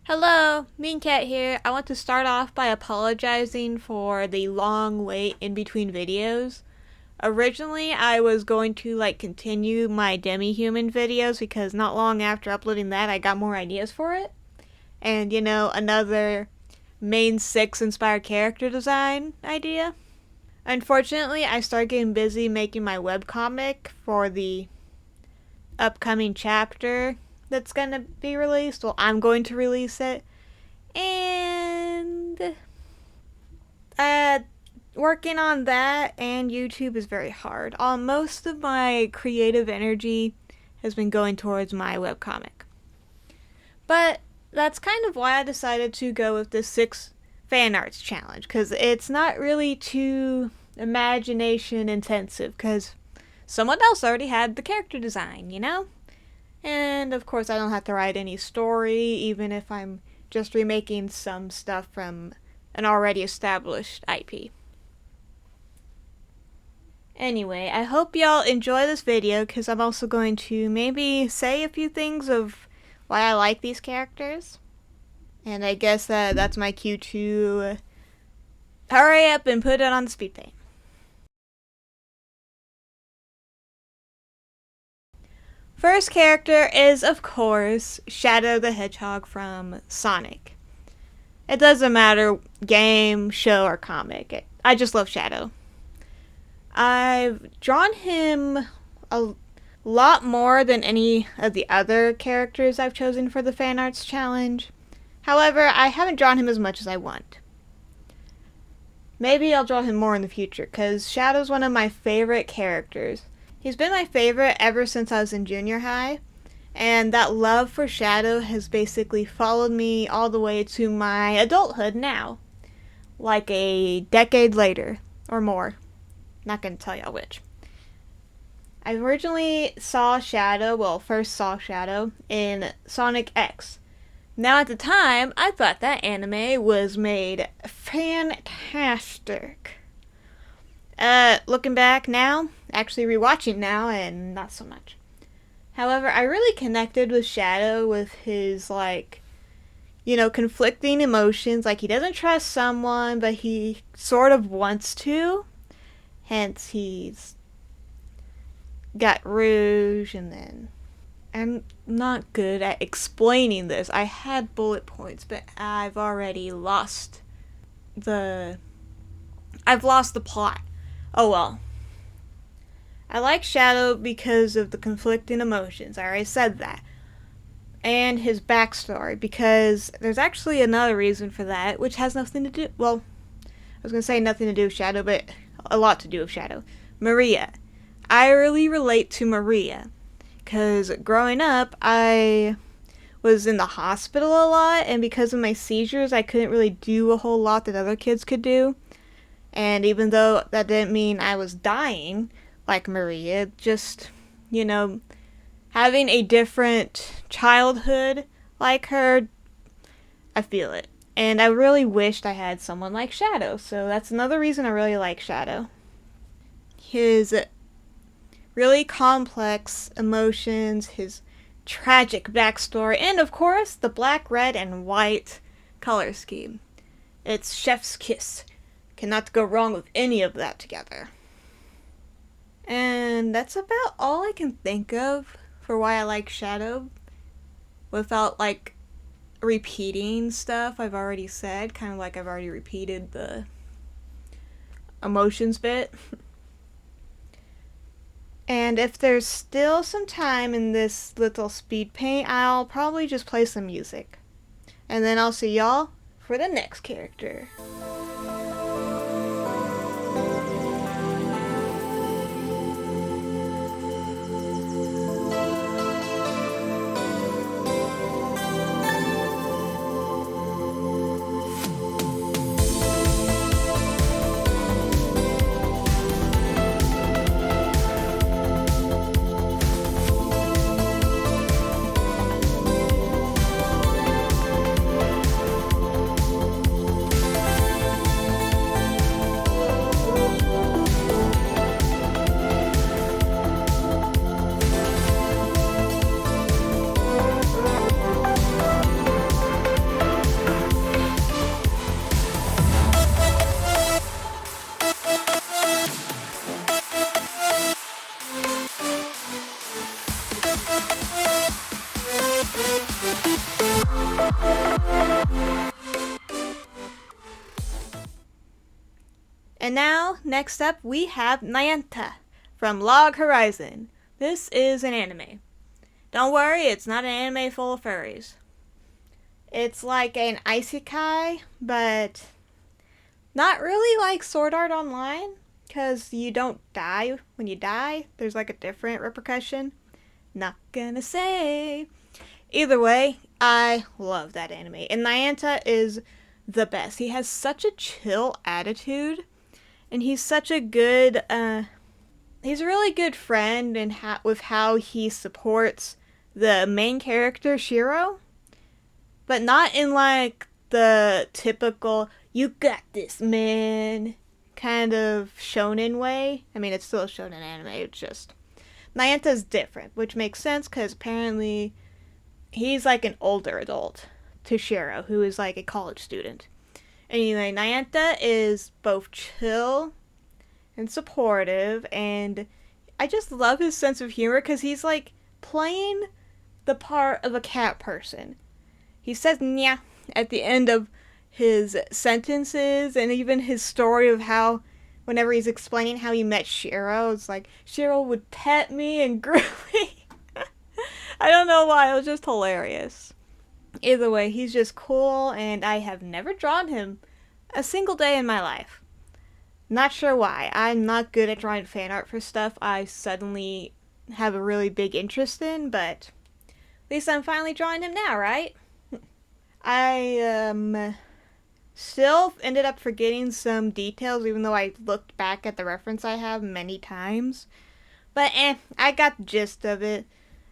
Hello, Mean Cat here. I want to start off by apologizing for the long wait in between videos. Originally, I was going to continue my demi-human videos because not long after uploading that, I got more ideas for it. And another main 6 inspired character design idea. Unfortunately, I started getting busy making my webcomic for the upcoming chapter that's gonna be released. Well, I'm going to release it. And working on that and YouTube is very hard. Most of my creative energy has been going towards my webcomic. But that's kind of why I decided to go with this 6 fan arts challenge, because it's not really too imagination intensive, because someone else already had the character design, And of course I don't have to write any story, even if I'm just remaking some stuff from an already established IP. Anyway, I hope y'all enjoy this video, because I'm also going to maybe say a few things of why I like these characters. And I guess that's my cue to hurry up and put it on the speed paint. First character is, of course, Shadow the Hedgehog from Sonic. It doesn't matter, game, show, or comic. I just love Shadow. I've drawn him a lot more than any of the other characters I've chosen for the Fan Arts Challenge. However, I haven't drawn him as much as I want. Maybe I'll draw him more in the future, because Shadow's one of my favorite characters. He's been my favorite ever since I was in junior high, and that love for Shadow has basically followed me all the way to my adulthood now. Like a decade later, or more. Not gonna tell y'all which. I originally first saw Shadow in Sonic X. Now at the time, I thought that anime was made fantastic. Looking back now, actually rewatching now, and not so much. However, I really connected with Shadow with his, conflicting emotions. Like, he doesn't trust someone, but he sort of wants to. Hence, he's got Rouge, and then... I'm not good at explaining this. I had bullet points, but I've already lost the plot. Oh well. I like Shadow because of the conflicting emotions. I already said that. And his backstory, because there's actually another reason for that, which has nothing to do... Well, I was going to say nothing to do with Shadow, but a lot to do with Shadow. Maria. I really relate to Maria. Because growing up, I was in the hospital a lot, and because of my seizures, I couldn't really do a whole lot that other kids could do. And even though that didn't mean I was dying, like Maria, just, having a different childhood like her, I feel it. And I really wished I had someone like Shadow, so that's another reason I really like Shadow. His really complex emotions, his tragic backstory, and of course, the black, red, and white color scheme. It's chef's kiss. Cannot go wrong with any of that together. And that's about all I can think of for why I like Shadow, without, repeating stuff I've already said, kind of like I've already repeated the emotions bit. And if there's still some time in this little speed paint, I'll probably just play some music. And then I'll see y'all for the next character. And now, next up, we have Nayanta from Log Horizon. This is an anime. Don't worry, it's not an anime full of furries. It's like an isekai, but not really like Sword Art Online, because you don't die. When you die, there's like a different repercussion. Not gonna say. Either way, I love that anime. And Nayanta is the best. He has such a chill attitude. And he's such a good, he's a really good friend and with how he supports the main character, Shiro. But not in like the typical, you got this, man, kind of shonen way. I mean, it's still a shonen anime, it's just, Nyanta's different, which makes sense because apparently he's like an older adult to Shiro, who is like a college student. Anyway, Nayanta is both chill and supportive, and I just love his sense of humor because he's like playing the part of a cat person. He says "nya" at the end of his sentences, and even his story of how whenever he's explaining how he met Shiro, it's like Shiro would pet me and groom me. I don't know why, it was just hilarious. Either way, he's just cool, and I have never drawn him a single day in my life. Not sure why. I'm not good at drawing fan art for stuff I suddenly have a really big interest in, but at least I'm finally drawing him now, right? I still ended up forgetting some details, even though I looked back at the reference I have many times. But I got the gist of it.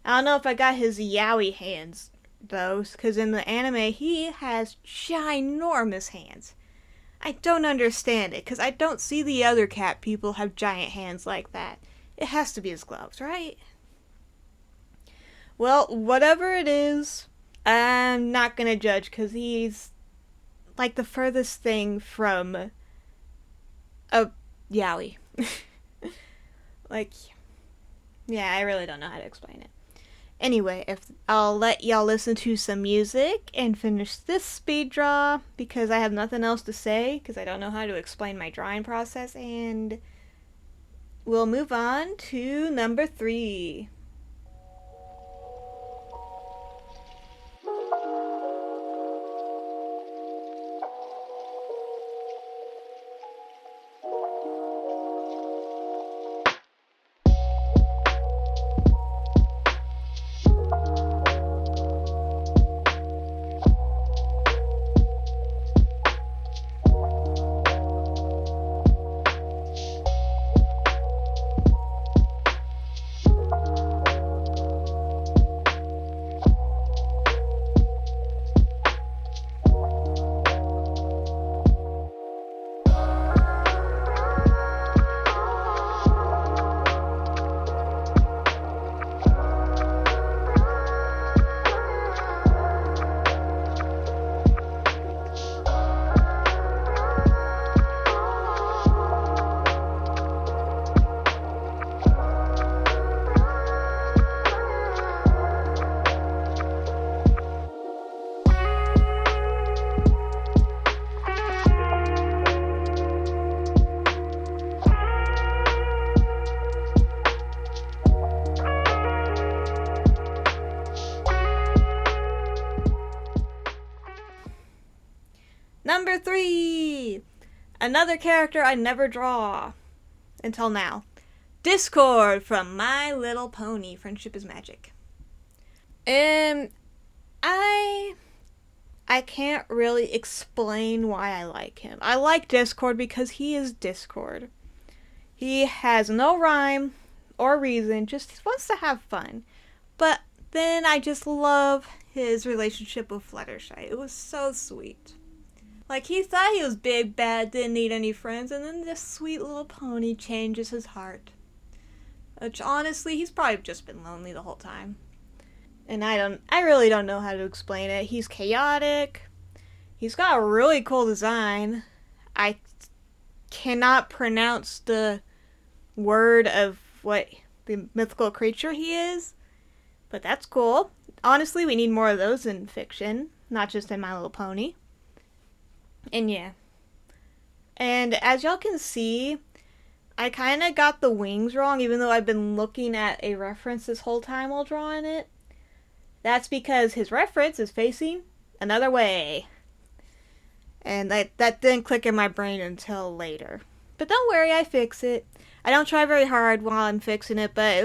I don't know if I got his yaoi hands, though, because in the anime, he has ginormous hands. I don't understand it, because I don't see the other cat people have giant hands like that. It has to be his gloves, right? Well, whatever it is, I'm not gonna judge, because he's like the furthest thing from a yaoi. Like, yeah, I really don't know how to explain it. Anyway, I'll let y'all listen to some music and finish this speed draw because I have nothing else to say because I don't know how to explain my drawing process, and we'll move on to number 3. Number 3! Another character I never draw. Until now. Discord from My Little Pony, Friendship is Magic. I can't really explain why I like him. I like Discord because he is Discord. He has no rhyme or reason, just wants to have fun. But then I just love his relationship with Fluttershy. It was so sweet. Like, he thought he was big, bad, didn't need any friends, and then this sweet little pony changes his heart. Which, honestly, he's probably just been lonely the whole time. And I really don't know how to explain it. He's chaotic. He's got a really cool design. I cannot pronounce the word of what the mythical creature he is, but that's cool. Honestly, we need more of those in fiction. not just in My Little Pony. And yeah. And as y'all can see, I kind of got the wings wrong, even though I've been looking at a reference this whole time while drawing it. That's because his reference is facing another way. And that didn't click in my brain until later. But don't worry, I fix it. I don't try very hard while I'm fixing it, but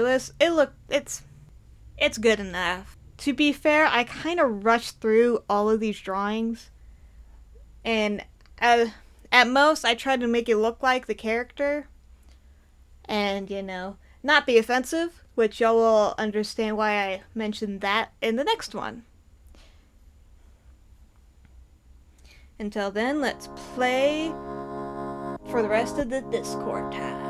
it's good enough. To be fair, I kind of rushed through all of these drawings, and at most I tried to make it look like the character, and not be offensive, which y'all will understand why I mentioned that in the next one. Until then, let's play for the rest of the Discord time.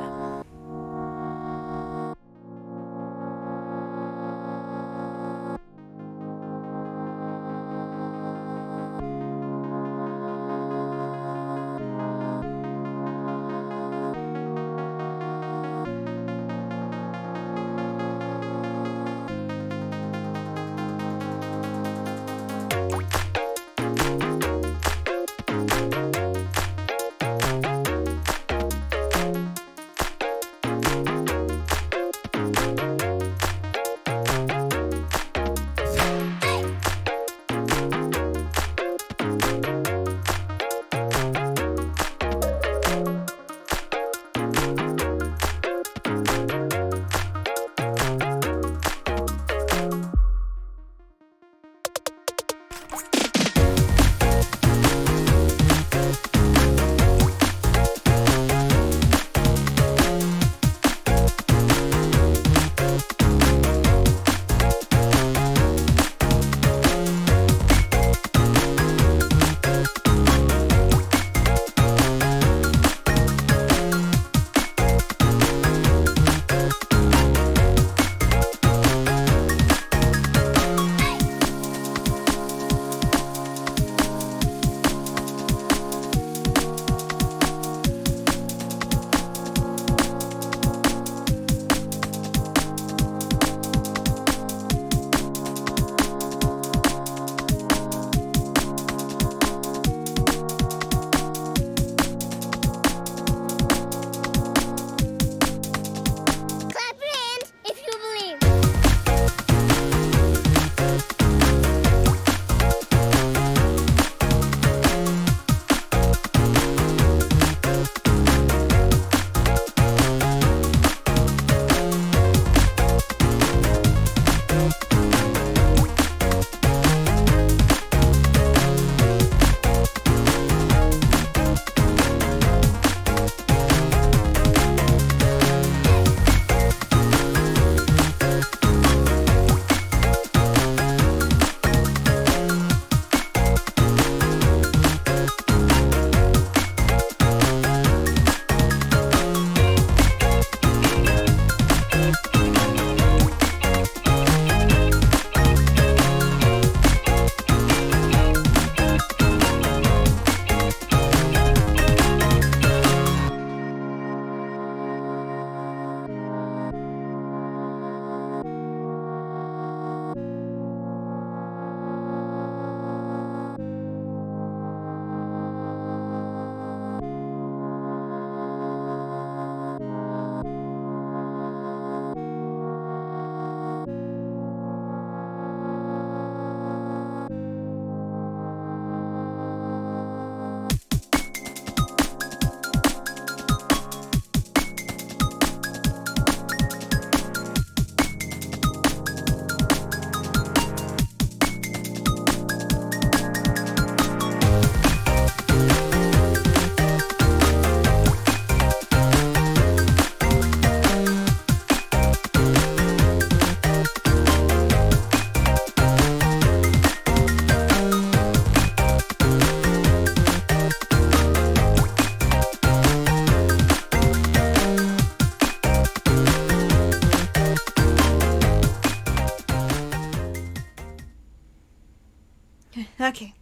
Okay.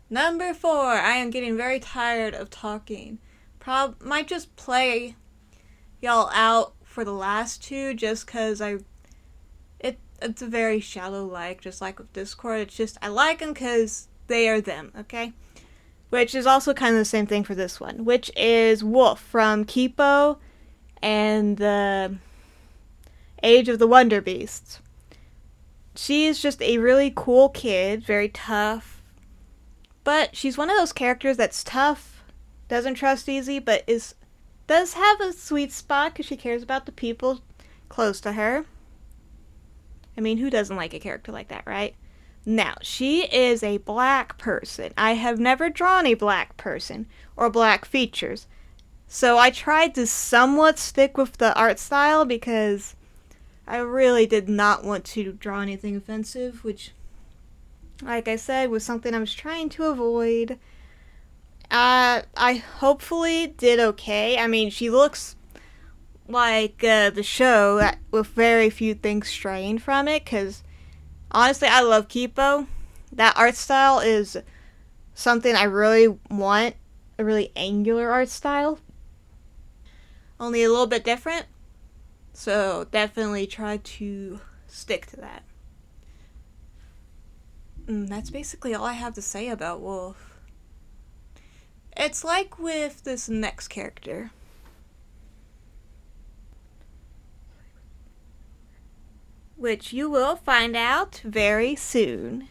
Number 4. I am getting very tired of talking. Might just play y'all out for the last 2 just because it's a very shallow like, just like with Discord. It's just, I like them because they are them, okay? Which is also kind of the same thing for this one, which is Wolf from Kipo and the Age of the Wonder Beasts. She's just a really cool kid, very tough, but she's one of those characters that's tough, doesn't trust easy, but does have a sweet spot because she cares about the people close to her. I mean, who doesn't like a character like that, right? Now, she is a black person. I have never drawn a black person or black features. So I tried to somewhat stick with the art style because I really did not want to draw anything offensive, which, like I said, was something I was trying to avoid. I hopefully did okay. I mean, she looks like the show with very few things straying from it, because honestly, I love Kipo. That art style is something I really want, a really angular art style. Only a little bit different. So definitely try to stick to that. That's basically all I have to say about Wolf. It's like with this next character. Which you will find out very soon.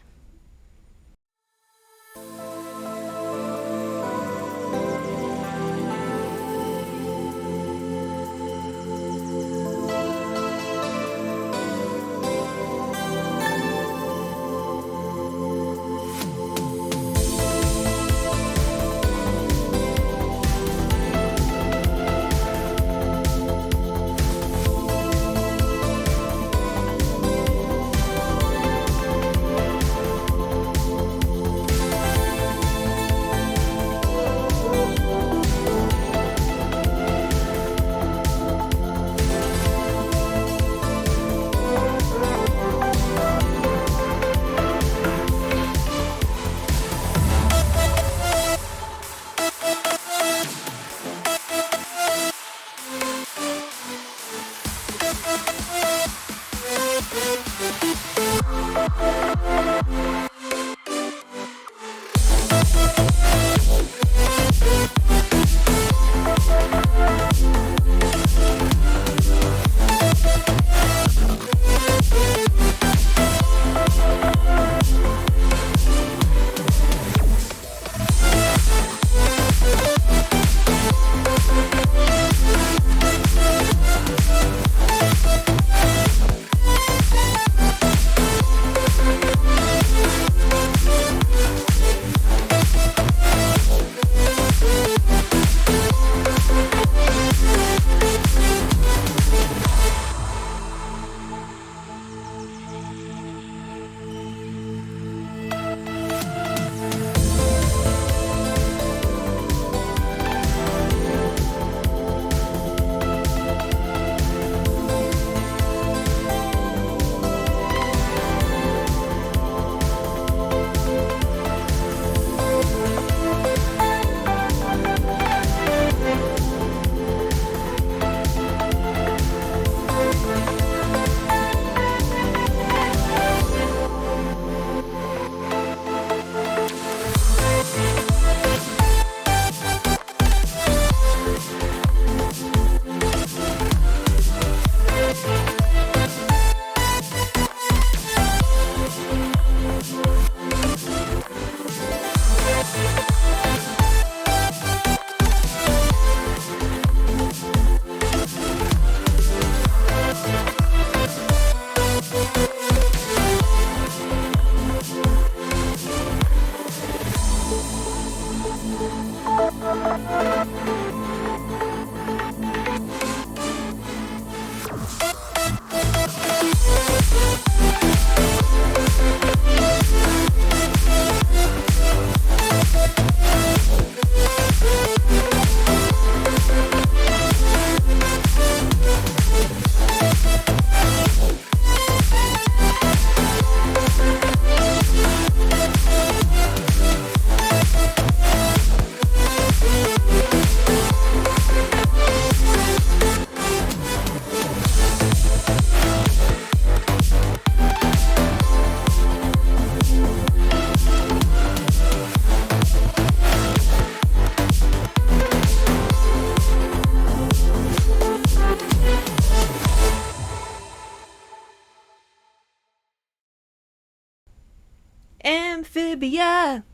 Olivia.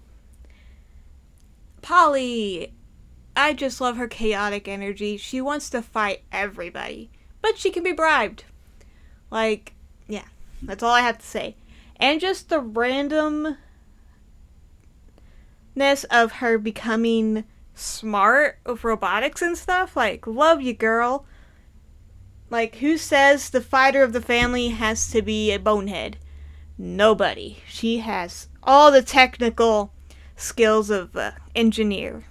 Polly. I just love her chaotic energy. She wants to fight everybody, but she can be bribed. Like, yeah, that's all I have to say. And just the randomness of her becoming smart with robotics and stuff. Like, love you, girl. Like, who says the fighter of the family has to be a bonehead? Nobody. She has all the technical skills of engineer.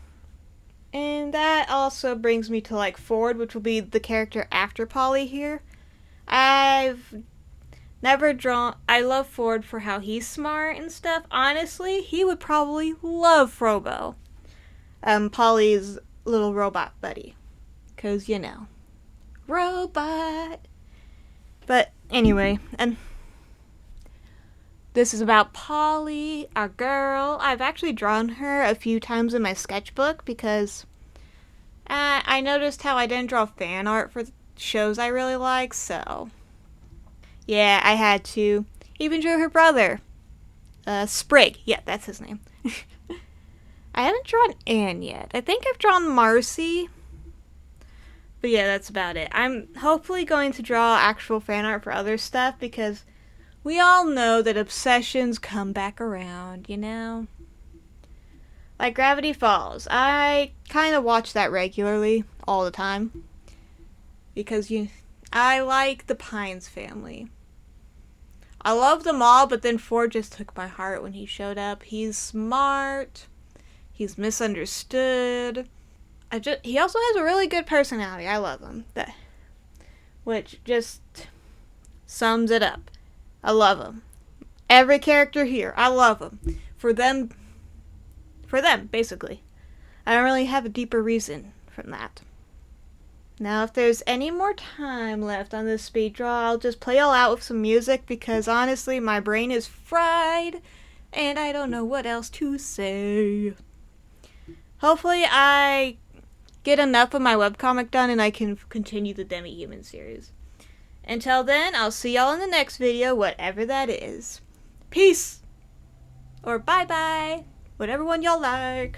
And that also brings me to, like, Ford, which will be the character after Polly here. I've never drawn... I love Ford for how he's smart and stuff. Honestly, he would probably love Frobo. Polly's little robot buddy. 'Cause, you know. Robot! But, anyway, and... this is about Polly, our girl. I've actually drawn her a few times in my sketchbook because I noticed how I didn't draw fan art for shows I really like, so yeah, I had to. Even drew her brother, Sprig. Yeah, that's his name. I haven't drawn Anne yet. I think I've drawn Marcy. But yeah, that's about it. I'm hopefully going to draw actual fan art for other stuff because we all know that obsessions come back around, you know? Like Gravity Falls. I kind of watch that regularly, all the time. Because I like the Pines family. I love them all, but then Ford just took my heart when he showed up. He's smart. He's misunderstood. He also has a really good personality. I love him. Which just sums it up. I love him. Every character here, I love them. For them, basically. I don't really have a deeper reason from that. Now, if there's any more time left on this speed draw, I'll just play all out with some music because honestly, my brain is fried and I don't know what else to say. Hopefully, I get enough of my webcomic done and I can continue the Demi-Human series. Until then, I'll see y'all in the next video, whatever that is. Peace! Or bye-bye! Whatever one y'all like.